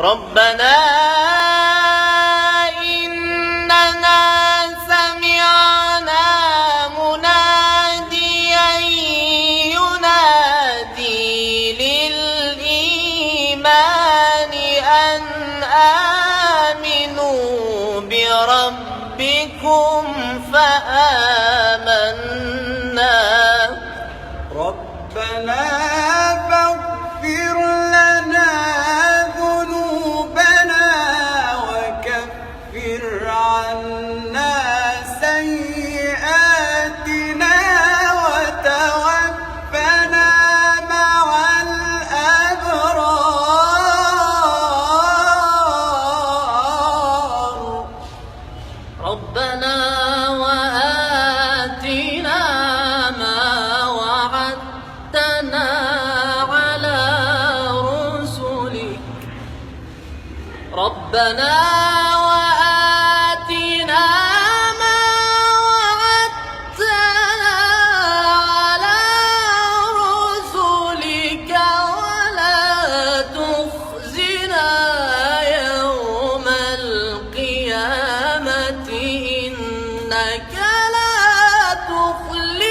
ربنا إننا سمعنا مناديا ينادي للإيمان أن آمنوا بربكم فآمنا ربنا فاغفر لنا ذنوبنا وكفر عنا سيئاتنا وتوفنا مع الأبرار ربنا وآتنا ما وعدتنا على رسلك ربنا وآتنا ما وعدتنا على رسلك ولا تخزنا يوم القيامة إنك لا تخلف